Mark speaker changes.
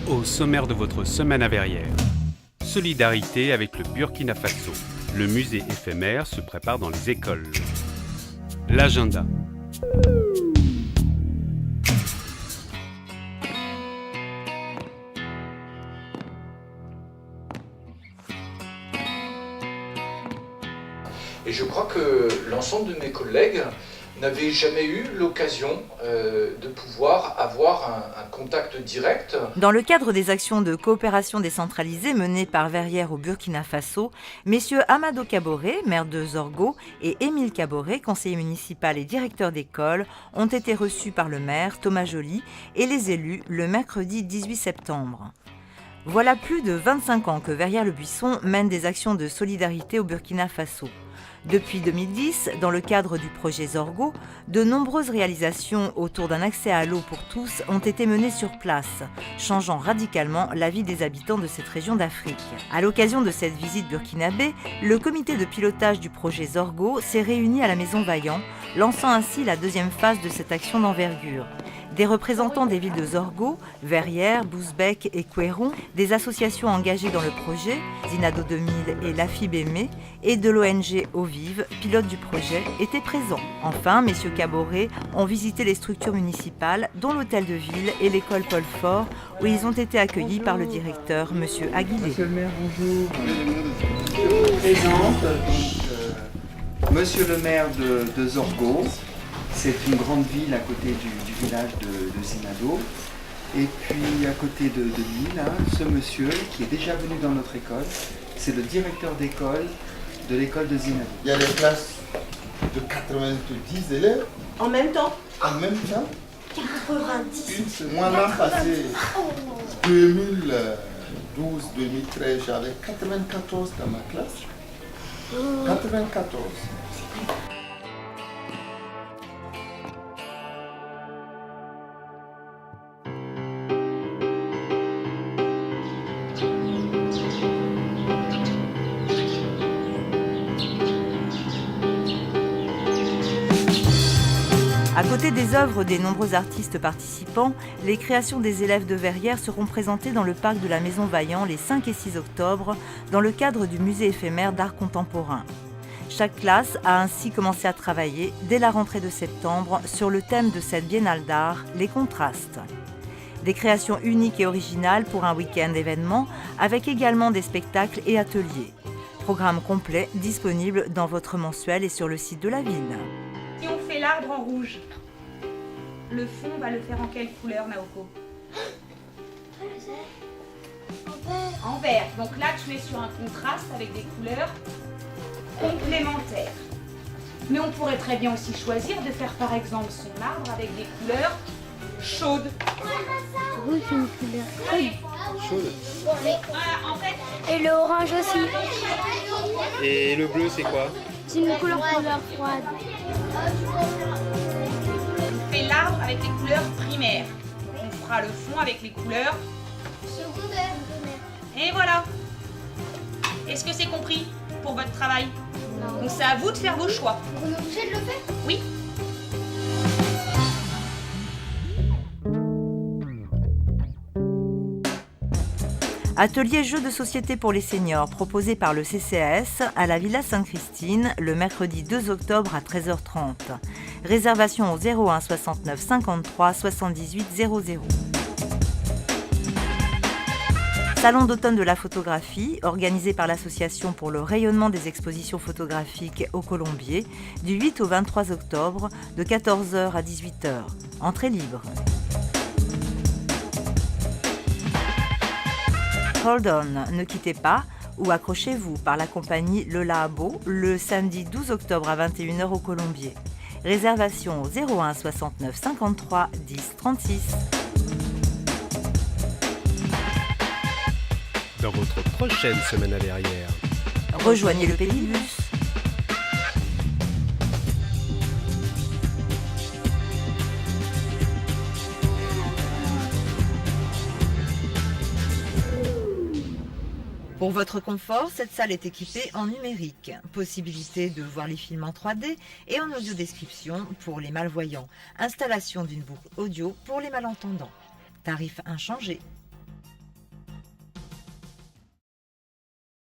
Speaker 1: Au sommaire de votre semaine à Verrières. Solidarité avec le Burkina Faso. Le musée éphémère se prépare dans les écoles. L'agenda.
Speaker 2: Et je crois que l'ensemble de mes collègues n'avaient jamais eu l'occasion de pouvoir avoir un contact direct.
Speaker 3: Dans le cadre des actions de coopération décentralisée menées par Verrières au Burkina Faso, messieurs Amadou Kaboré, maire de Zorgo, et Émile Kaboré, conseiller municipal et directeur d'école, ont été reçus par le maire Thomas Joly et les élus le mercredi 18 septembre. Voilà plus de 25 ans que Verrières-le-Buisson mène des actions de solidarité au Burkina Faso. Depuis 2010, dans le cadre du projet Zorgo, de nombreuses réalisations autour d'un accès à l'eau pour tous ont été menées sur place, changeant radicalement la vie des habitants de cette région d'Afrique. À l'occasion de cette visite burkinabé, le comité de pilotage du projet Zorgo s'est réuni à la Maison Vaillant, lançant ainsi la deuxième phase de cette action d'envergure. Des représentants des villes de Zorgo, Verrières, Bousbecq et Couéron, des associations engagées dans le projet, Zinado 2000 et l'AFIBEME, et de l'ONG Eau Vive, pilote du projet, étaient présents. Enfin, messieurs Kaboré ont visité les structures municipales, dont l'hôtel de ville et l'école Paul Fort, où ils ont été accueillis par le directeur, monsieur Aguilé.
Speaker 4: Monsieur le maire, bonjour. Je vous présente monsieur le maire de Zorgo. C'est une grande ville à côté du village de Zinado. Et puis à côté de lui, là, ce monsieur qui est déjà venu dans notre école, c'est le directeur d'école de l'école de Zinado.
Speaker 5: Il y a des classes de 90 élèves.
Speaker 6: En même temps?
Speaker 5: En même temps?
Speaker 6: 90.
Speaker 5: Moi, l'an passé, 2012-2013, j'avais 94 dans ma classe. 94.
Speaker 3: À côté des œuvres des nombreux artistes participants, les créations des élèves de Verrières seront présentées dans le parc de la Maison Vaillant les 5 et 6 octobre dans le cadre du musée éphémère d'art contemporain. Chaque classe a ainsi commencé à travailler dès la rentrée de septembre sur le thème de cette biennale d'art, les contrastes. Des créations uniques et originales pour un week-end d'événements avec également des spectacles et ateliers. Programme complet disponible dans votre mensuel et sur le site de la ville.
Speaker 7: Si on fait l'arbre en rouge, le fond, on va le faire en quelle couleur, Naoko? En vert. Donc là, tu es sur un contraste avec des couleurs complémentaires. Mais on pourrait très bien aussi choisir de faire par exemple son arbre avec des couleurs chaudes.
Speaker 8: Rouge, une couleur
Speaker 5: Chaude.
Speaker 7: En fait,
Speaker 8: et le orange aussi.
Speaker 9: Et le bleu, c'est quoi?
Speaker 8: C'est une couleur froide.
Speaker 7: on fait l'arbre avec les couleurs primaires. Donc on fera le fond avec les couleurs
Speaker 8: Secondaire.
Speaker 7: et voilà. Est-ce que c'est compris pour votre travail? Donc c'est à vous de faire vos choix.
Speaker 8: On est obligé de le faire?
Speaker 7: Oui.
Speaker 3: Atelier jeux de société pour les seniors proposé par le CCAS à la Villa Sainte-Christine le mercredi 2 octobre à 13h30. Réservation au 01 69 53 78 00. Salon d'automne de la photographie, organisé par l'Association pour le rayonnement des expositions photographiques au Colombier, du 8 au 23 octobre, de 14h à 18h. Entrée libre. Hold On, ne quittez pas ou accrochez-vous par la compagnie Le Labo le samedi 12 octobre à 21h au Colombier. Réservation au 01 69 53 10 36.
Speaker 9: Dans votre prochaine semaine à Verrières.
Speaker 3: Rejoignez le Pédibus. Pour votre confort, cette salle est équipée en numérique. Possibilité de voir les films en 3D et en audio-description pour les malvoyants. Installation d'une boucle audio pour les malentendants. Tarif inchangé.